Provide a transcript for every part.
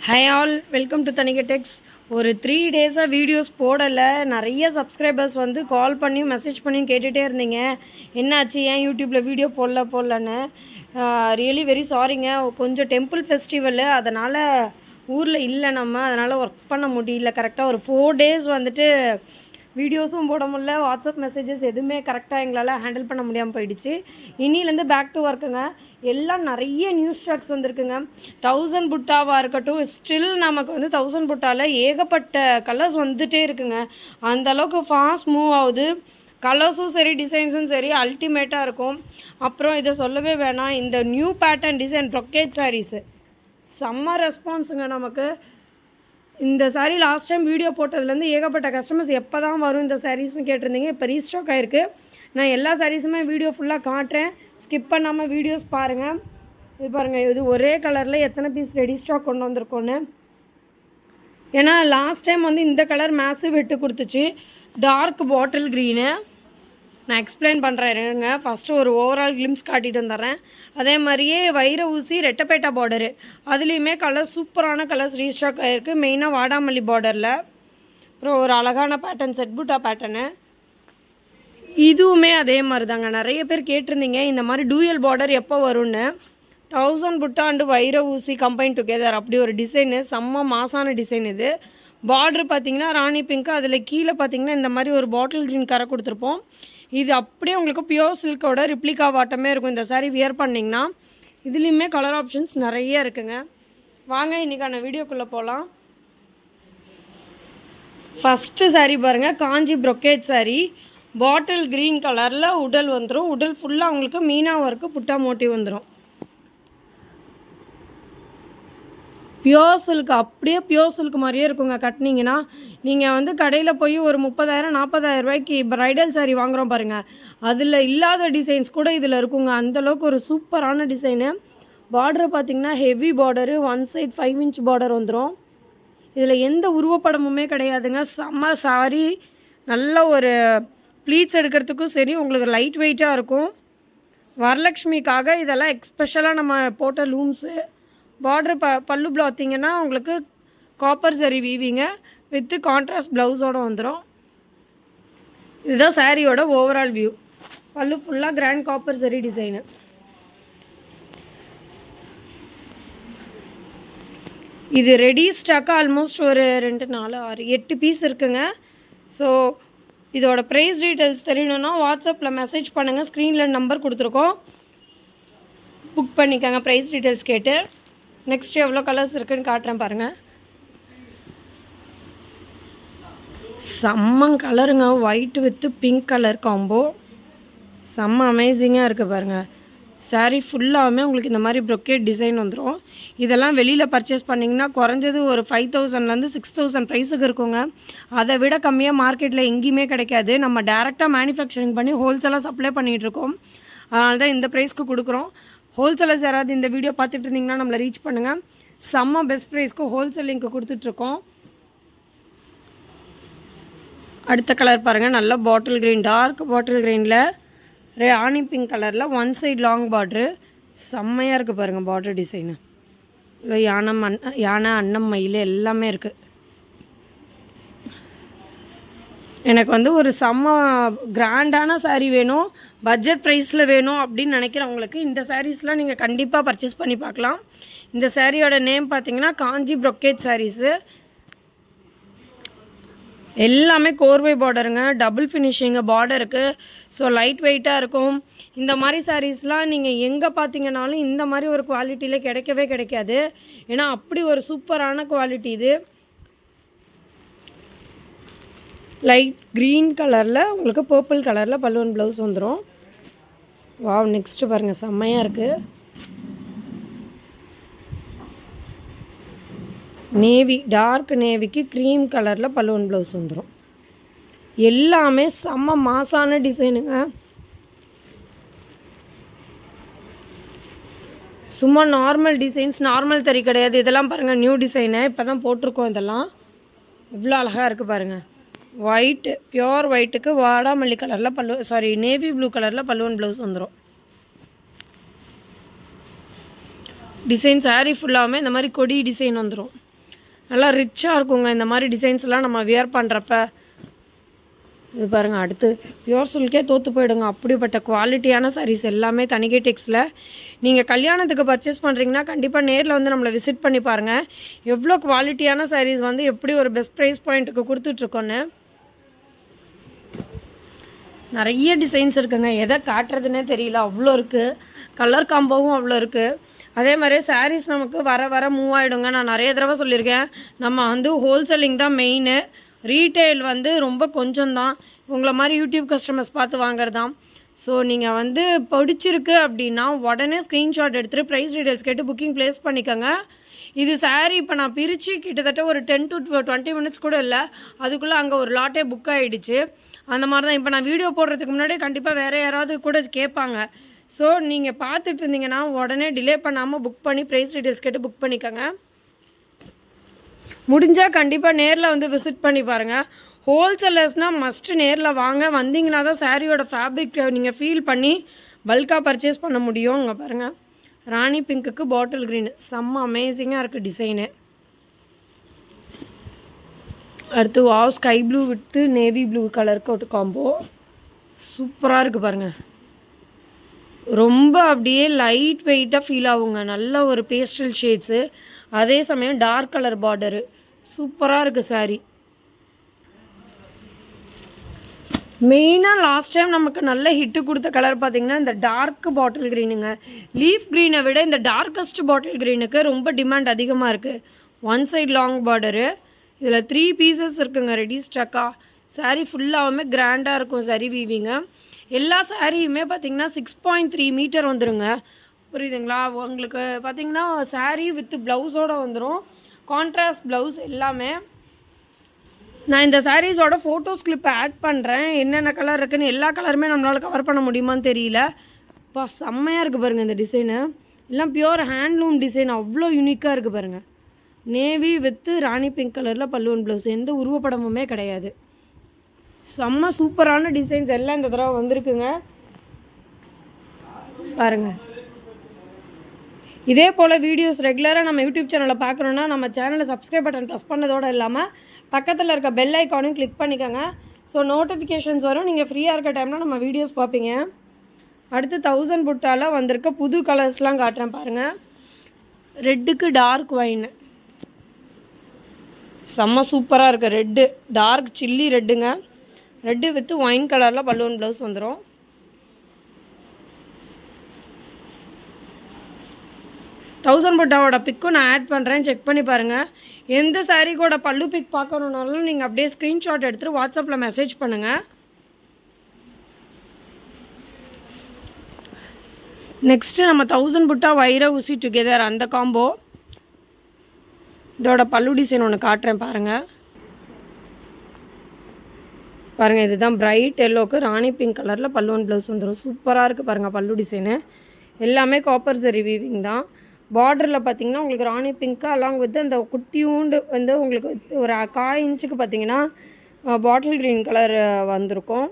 Hi all, welcome to Thanigai டெக்ஸ். ஒரு 3 டேஸாக videos போடலை. நிறைய சப்ஸ்கிரைபர்ஸ் வந்து கால் பண்ணியும் மெசேஜ் பண்ணியும் கேட்டுகிட்டே இருந்தீங்க, என்னாச்சு ஏன் யூடியூப்பில் வீடியோ போடலன்னு. ரியலி வெரி சாரிங்க. கொஞ்சம் டெம்பிள் ஃபெஸ்டிவலு, அதனால் ஊரில் இல்லை அதனால் ஒர்க் பண்ண முடியல. கரெக்டாக ஒரு 4 டேஸ் வந்துட்டு வீடியோஸும் போட முடியல, வாட்ஸ்அப் மெசேஜஸ் எதுவுமே கரெக்டாக எங்களால் ஹேண்டில் பண்ண முடியாமல் போயிடுச்சு. இன்னிலேருந்து பேக் டு ஒர்க்குங்க. எல்லாம் நிறைய நியூஸ் ட்ராக்ஸ் வந்திருக்குங்க. 1000 புட்டாவாக இருக்கட்டும், ஸ்டில் நமக்கு வந்து 1000 புட்டாவில் ஏகப்பட்ட கலர்ஸ் வந்துகிட்டே இருக்குங்க. அந்தளவுக்கு ஃபாஸ்ட் மூவ் ஆகுது. கலர்ஸும் சரி, டிசைன்ஸும் சரி அல்டிமேட்டாக இருக்கும். அப்புறம் இதை சொல்லவே வேணாம், இந்த new pattern design brocade saris செம்ம ரெஸ்பான்ஸுங்க நமக்கு. இந்த சாரீ லாஸ்ட் டைம் வீடியோ போட்டதுலேருந்து ஏகப்பட்ட கஸ்டமர்ஸ் எப்போ தான் வரும் இந்த சாரீஸ்னு கேட்டிருந்தீங்க. இப்போ ரீஸ்டாக் ஆகிருக்கு. நான் எல்லா சாரீஸுமே வீடியோ ஃபுல்லாக காட்டுறேன், ஸ்கிப் பண்ணாமல் வீடியோஸ் பாருங்கள். இது பாருங்கள், இது ஒரே கலரில் எத்தனை பீஸ் ரெடி ஸ்டாக் கொண்டு வந்திருக்கோன்னு. ஏன்னா லாஸ்ட் டைம் வந்து இந்த கலர் மேசிவ் விட்டு கொடுத்துச்சு, டார்க் பாட்டில் க்ரீனு. நான் எக்ஸ்பிளைன் பண்ணுறேங்க. ஃபஸ்ட்டு ஒரு ஓவரால் கிளிம்ஸ் காட்டிட்டு வந்துடுறேன். அதே மாதிரியே வைர ஊசி ரெட்டப்பேட்டா பார்டரு, அதுலேயுமே கலர் சூப்பரான கலர்ஸ் ரீஸ்டாக் ஆகிருக்கு. மெயினாக வாடாமல்லி பார்டரில். அப்புறம் ஒரு அழகான பேட்டர்ன் செட் புட்டா பேட்டர்னு, இதுவுமே அதே மாதிரி தாங்க. நிறைய பேர் கேட்டிருந்தீங்க இந்த மாதிரி டூயல் பார்டர் எப்போ வரும்னு. 1000 புட்டா அண்டு வைர ஊசி கம்பைன் டுகெதர் அப்படி ஒரு டிசைனு, செம்ம மாசான டிசைன் இது. பார்ட்ரு பார்த்திங்கன்னா ராணி பிங்க்கு, அதில் கீழே பார்த்திங்கன்னா இந்த மாதிரி ஒரு பாட்டில் க்ரீன் கரை கொடுத்துருப்போம். இது அப்படியே உங்களுக்கு பியோர் சில்கோட ரிப்ளிகா வாட்டமே இருக்கும். இந்த சாரீ வியர் பண்ணிங்கன்னா இதுலேயுமே கலர் ஆப்ஷன்ஸ் நிறைய இருக்குங்க. வாங்க இன்றைக்கான வீடியோக்குள்ளே போகலாம். ஃபஸ்ட்டு சாரீ பாருங்கள், காஞ்சி ப்ரொக்கேட் சாரீ. பாட்டில் க்ரீன் கலரில் உடல் வந்துடும். உடல் ஃபுல்லாக உங்களுக்கு மீனா ஒர்க்கு புட்டா மோட்டிவ் வந்துடும். பியோர் சில்க், அப்படியே பியோர் சில்க் மாதிரியே இருக்குங்க. கட்டினீங்கன்னா நீங்கள் வந்து கடையில் போய் ஒரு 30,000 40,000 ரூபாய்க்கு ப்ரைடல் சாரீ வாங்குகிறோம் பாருங்கள், அதில் இல்லாத டிசைன்ஸ் கூட இதில் இருக்குங்க. அந்தளவுக்கு ஒரு சூப்பரான டிசைனு. பார்டர் பார்த்திங்கன்னா heavy border, one side 5 inch border வந்துடும். இதில் எந்த உருவப்படமுமே கிடையாதுங்க. செம்ம சாரீ. நல்ல ஒரு ப்ளீட்ஸ் எடுக்கிறதுக்கும் சரி, உங்களுக்கு லைட் வெயிட்டாக இருக்கும். வரலக்ஷ்மிக்காக இதெல்லாம் எக்ஸ்பெஷலாக நம்ம போட்ட லூம்ஸு. பார்டர் பல்லு பார்த்திங்கன்னா உங்களுக்கு காப்பர் சரி வீவிங்க வித்து கான்ட்ராஸ்ட் ப்ளவுஸோடு வந்துடும். இதுதான் சாரியோட ஓவரால் வியூ. பல்லு ஃபுல்லாக கிராண்ட் காப்பர் சரி டிசைனு. இது ரெடி ஸ்டாக்காக ஆல்மோஸ்ட் ஒரு 2 4 6 8 பீஸ் இருக்குங்க. ஸோ இதோட ப்ரைஸ் டீட்டெயில்ஸ் தெரியணுன்னா வாட்ஸ்அப்பில் மெசேஜ் பண்ணுங்கள். ஸ்க்ரீனில் நம்பர் கொடுத்துருக்கோம், புக் பண்ணிக்கோங்க ப்ரைஸ் டீட்டெயில்ஸ் கேட்டு. நெக்ஸ்ட் எவ்வளோ கலர்ஸ் இருக்குதுன்னு காட்டுறேன் பாருங்கள். செம்ம கலருங்க, white with pink colour combo. செம்ம அமேசிங்காக இருக்குது பாருங்கள். சாரீ ஃபுல்லாகவுமே உங்களுக்கு இந்த மாதிரி ப்ரொக்கேட் டிசைன் வந்துடும். இதெல்லாம் வெளியில் பர்ச்சேஸ் பண்ணிங்கன்னா குறைஞ்சது ஒரு 5000லேருந்து 6000 ப்ரைஸுக்கு இருக்குங்க. அதை விட கம்மியாக மார்க்கெட்டில் எங்கேயுமே கிடைக்காது. நம்ம டேரெக்டாக மேனுஃபேக்சரிங் பண்ணி ஹோல்சேலாக சப்ளை பண்ணிகிட்ருக்கோம். அதனால தான் இந்த ப்ரைஸ்க்கு கொடுக்குறோம். ஹோல்சேலர்ஸ் யாராவது இந்த வீடியோ பார்த்துட்டு இருந்தீங்கன்னா நம்மளை ரீச் பண்ணுங்கள். செம்ம பெஸ்ட் ப்ரைஸ்க்கு ஹோல்சேலிங்க்கு கொடுத்துட்ருக்கோம். அடுத்த கலர் பாருங்கள், நல்ல பாட்டில் க்ரீன், டார்க் பாட்டில் க்ரீனில் ராணி பிங்க் கலரில் ஒன் சைட் லாங் பார்ட்ரு. செம்மையாக இருக்குது பாருங்கள் பார்டர் டிசைனு. இல்லை யானை அன்னம் மயில் எல்லாமே இருக்குது. எனக்கு வந்து ஒரு செம்ம கிராண்டான சாரீ வேணும், பட்ஜெட் ப்ரைஸில் வேணும் அப்படின்னு நினைக்கிறவங்களுக்கு இந்த சாரீஸ்லாம் நீங்கள் கண்டிப்பாக பர்ச்சேஸ் பண்ணி பார்க்கலாம். இந்த சாரியோட நேம் பார்த்தீங்கன்னா காஞ்சி ப்ரொக்கேட் சாரீஸு. எல்லாமே கோர்வை பார்டருங்க, டபுள் ஃபினிஷிங்கு பார்டருக்கு. ஸோ லைட் வெயிட்டாக இருக்கும். இந்த மாதிரி சாரீஸ்லாம் நீங்கள் எங்கே பார்த்தீங்கன்னாலும் இந்த மாதிரி ஒரு குவாலிட்டியில் கிடைக்கவே கிடைக்காது. ஏன்னா அப்படி ஒரு சூப்பரான குவாலிட்டி இது. லைட் க்ரீன் கலரில் உங்களுக்கு பர்பிள் கலரில் பல்லுவன் ப்ளவுஸ் வந்துடும். வாவ், நெக்ஸ்ட்டு பாருங்கள், செம்மையாக இருக்குது. நேவி, டார்க் நேவிக்கு க்ரீம் கலரில் பல்லுவன் ப்ளவுஸ் வந்துடும். எல்லாமே செம்ம மாசான டிசைனுங்க. சும்மா நார்மல் டிசைன்ஸ், நார்மல் தறி கிடையாது. இதெல்லாம் பாருங்கள் நியூ டிசைனு, இப்போ தான் போட்டிருக்கோம். இதெல்லாம் இவ்வளோ அழகாக இருக்குது பாருங்கள். ஒயிட்டு, பியோர் ஒயிட்டுக்கு வாடாமல்லி கலரில் நேவி ப்ளூ கலரில் பல்லுவன் ப்ளவுஸ் வந்துடும். டிசைன் சாரீ ஃபுல்லாகவுமே இந்த மாதிரி கொடி டிசைன் வந்துடும். நல்லா ரிச்சாக இருக்குங்க இந்த மாதிரி டிசைன்ஸ்லாம் நம்ம வியர் பண்ணுறப்ப. இது பாருங்கள், அடுத்து பியூர் சில்கே தோற்று போயிடுங்க. அப்படிப்பட்ட குவாலிட்டியான சாரீஸ் எல்லாமே தணிகை டெக்ஸில். நீங்கள் கல்யாணத்துக்கு பர்ச்சேஸ் பண்ணுறீங்கன்னா கண்டிப்பாக நேரில் வந்து நம்மளை விசிட் பண்ணி பாருங்கள். எவ்வளோ குவாலிட்டியான சாரீஸ் வந்து எப்படி ஒரு பெஸ்ட் ப்ரைஸ் பாயிண்ட்டுக்கு கொடுத்துட்ருக்கோன்னு. நிறைய டிசைன்ஸ் இருக்குங்க, எதை காட்டுறதுனே தெரியல, அவ்வளோ இருக்குது. கலர் காம்போவும் அவ்வளோ இருக்குது. அதே மாதிரி சாரீஸ் நமக்கு வர வர மூவ் ஆகிடுங்க. நான் நிறைய தடவை சொல்லியிருக்கேன், நம்ம வந்து ஹோல்சேலிங் தான் மெயின். ரீட்டெயில் வந்து ரொம்ப கொஞ்சம் தான். உங்களை மாதிரி யூடியூப் கஸ்டமர்ஸ் பார்த்து வாங்குறது தான். ஸோ நீங்கள் வந்து பிடிச்சிருக்கு அப்படின்னா உடனே ஸ்க்ரீன்ஷாட் எடுத்துகிட்டு ப்ரைஸ் டீடைல்ஸ் கேட்டு புக்கிங் ப்ளேஸ் பண்ணிக்கோங்க. இது சாரீ இப்போ நான் பிரித்து கிட்டத்தட்ட ஒரு 10 to 20 minutes கூட இல்லை, அதுக்குள்ளே அங்கே ஒரு லாட்டே புக் ஆகிடுச்சு. அந்த மாதிரி தான் இப்போ நான் வீடியோ போடுறதுக்கு முன்னாடி கண்டிப்பாக வேறு யாராவது கூட கேட்பாங்க. ஸோ நீங்கள் பார்த்துட்டு இருந்தீங்கன்னா உடனே டிலே பண்ணாமல் புக் பண்ணி ப்ரைஸ் டீடைல்ஸ் கேட்டு புக் பண்ணிக்கோங்க. முடிஞ்சால் கண்டிப்பாக நேரில் வந்து விசிட் பண்ணி பாருங்கள். ஹோல்சேலர்ஸ்னால் மஸ்ட்டு நேரில் வாங்க. வந்தீங்கன்னா தான் சாரியோட ஃபேப்ரிக் நீங்கள் ஃபீல் பண்ணி பல்காக பர்ச்சேஸ் பண்ண முடியும். இங்கே பாருங்கள், ராணி பிங்க்குக்கு பாட்டில் க்ரீனு செம்ம அமேசிங்காக இருக்குது டிசைனு. அடுத்து sky blue with navy blue கலருக்கு ஒரு காம்போ சூப்பராக இருக்குது பாருங்கள். ரொம்ப அப்படியே லைட் வெயிட்டாக ஃபீல் ஆகுங்க. நல்ல ஒரு பேஸ்டல் ஷேட்ஸு, அதே சமயம் டார்க் கலர் பார்டரு, சூப்பராக இருக்குது சாரீ. மெயினாக லாஸ்ட் டைம் நமக்கு நல்ல ஹிட்டு கொடுத்த கலர் பார்த்திங்கன்னா இந்த டார்க் பாட்டில் க்ரீனுங்க. லீஃப் க்ரீனை விட இந்த டார்க்கஸ்ட் பாட்டில் க்ரீனுக்கு ரொம்ப டிமாண்ட் அதிகமாக இருக்குது. ஒன் சைட் லாங் பார்டரு, இதில் 3 பீசஸ் இருக்குங்க ரெடி ஸ்டக்காக. சாரீ ஃபுல்லாகவுமே கிராண்டாக இருக்கும் சரி வீவிங்க. எல்லா சாரியுமே பார்த்திங்கன்னா 6.3 மீட்டர் வந்துடுங்க. புரியுதுங்களா? உங்களுக்கு பார்த்திங்கன்னா சாரீ வித் ப்ளவுஸோடு வந்துடும், கான்ட்ராஸ்ட் ப்ளவுஸ் எல்லாமே. நான் இந்த சாரீஸோட ஃபோட்டோஸ் கிளிப்பை ஆட் பண்ணுறேன். என்னென்ன கலர் இருக்குதுன்னு எல்லா கலருமே நம்மளால் கவர் பண்ண முடியுமான்னு தெரியல. இப்போ செம்மையாக இருக்குது பாருங்கள் இந்த டிசைனு. எல்லாம் பியூர் ஹேண்ட்லூம் டிசைன், அவ்வளோ யூனிக்காக இருக்குது பாருங்கள். நேவி வித்து ராணி பிங்க் கலரில் பல்லுவன் ப்ளவுஸ், எந்த உருவப்படமுமே கிடையாது. செம்ம சூப்பரான டிசைன்ஸ் எல்லாம் இந்த தடவை வந்திருக்குங்க பாருங்கள். இதே போல் வீடியோஸ் ரெகுலராக நம்ம யூடியூப் சேனலில் பார்க்கணுன்னா நம்ம சேனலை சப்ஸ்கிரைப் பட்டன் ப்ரெஸ் பண்ணதோடு இல்லாமல் பக்கத்தில் இருக்க பெல் ஐக்கானையும் கிளிக் பண்ணிக்கோங்க. ஸோ நோட்டிஃபிகேஷன்ஸ் வரும், நீங்கள் ஃப்ரீயாக இருக்க டைமில் நம்ம வீடியோஸ் பார்ப்பீங்க. அடுத்து 1000 புட்டாவில் வந்திருக்க புது கலர்ஸ்லாம் காட்டுறேன் பாருங்கள். ரெட்டுக்கு டார்க் வைன் செம்ம சூப்பராக இருக்குது. ரெட்டு டார்க் சில்லி ரெட்டுங்க. ரெட்டு வித்து ஒயின் கலரில் பல்லுவன் ப்ளவுஸ் வந்துடும். தௌசண்ட் புட்டாவோட பிக்கும் நான் ஆட் பண்ணுறேன், செக் பண்ணி பாருங்கள். எந்த சாரீக்கோட பல்லு பிக் பார்க்கணுன்னாலும் நீங்கள் அப்படியே ஸ்க்ரீன்ஷாட் எடுத்துகிட்டு வாட்ஸ்அப்பில் மெசேஜ் பண்ணுங்கள். நெக்ஸ்ட்டு நம்ம 1000 புட்டா வைர ஊசி டுகெதர் அந்த காம்போ. இதோட பல்லு டிசைன் ஒன்று காட்டுறேன் பாருங்கள். பாருங்கள், இதுதான் பிரைட் எல்லோக்கு ராணி பிங்க் கலரில் பல்லுவன் ப்ளவுஸ் வந்துடும். சூப்பராக இருக்குது பாருங்கள் பல்லு டிசைனு. எல்லாமே காப்பர் சரி வீவிங் தான். பார்டரில் பார்த்திங்கன்னா உங்களுக்கு ராணி பிங்க்கு அலாங் வித் அந்த குட்டியூண்டு வந்து உங்களுக்கு ஒரு 1/4 இன்ச்சுக்கு பார்த்திங்கன்னா பாட்டில் க்ரீன் கலர் வந்திருக்கும்.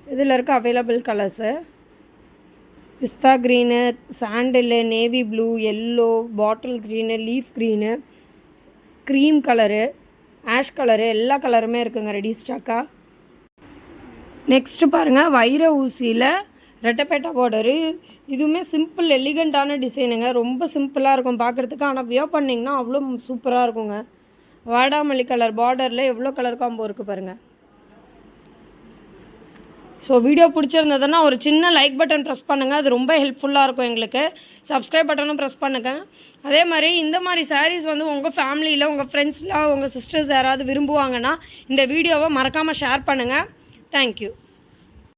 இதில் இருக்க அவைலபிள் கலர்ஸு பிஸ்தா க்ரீனு, சாண்டிலு, navy blue, yellow, bottle green, leaf green, cream colour, ash colour, எல்லா கலருமே இருக்குங்க ரெடி ஸ்டாக்காக. நெக்ஸ்ட்டு பாருங்கள், வைர ஊசியில் ரெட்டப்பேட்டா பார்டரு. இதுவுமே சிம்பிள் எலிகண்ட்டான டிசைனுங்க. ரொம்ப சிம்பிளாக இருக்கும் பார்க்குறதுக்கு, ஆனால் வியர் பண்ணிங்கன்னா அவ்வளோ சூப்பராக இருக்குங்க. வாடாமல்லி கலர் பார்டரில் எவ்வளோ கலர் காம்போ இருக்குது பாருங்கள். ஸோ வீடியோ பிடிச்சிருந்ததுன்னா ஒரு சின்ன லைக் பட்டன் ப்ரெஸ் பண்ணுங்கள், அது ரொம்ப ஹெல்ப்ஃபுல்லாக இருக்கும் எங்களுக்கு. சப்ஸ்கிரைப் பட்டனும் ப்ரெஸ் பண்ணுங்கள். அதே மாதிரி இந்த மாதிரி சாரீஸ் வந்து உங்கள் ஃபேமிலியில் உங்கள் ஃப்ரெண்ட்ஸில் உங்கள் சிஸ்டர்ஸ் யாராவது விரும்புவாங்கன்னா இந்த வீடியோவை மறக்காமல் ஷேர் பண்ணுங்கள். தேங்க்யூ.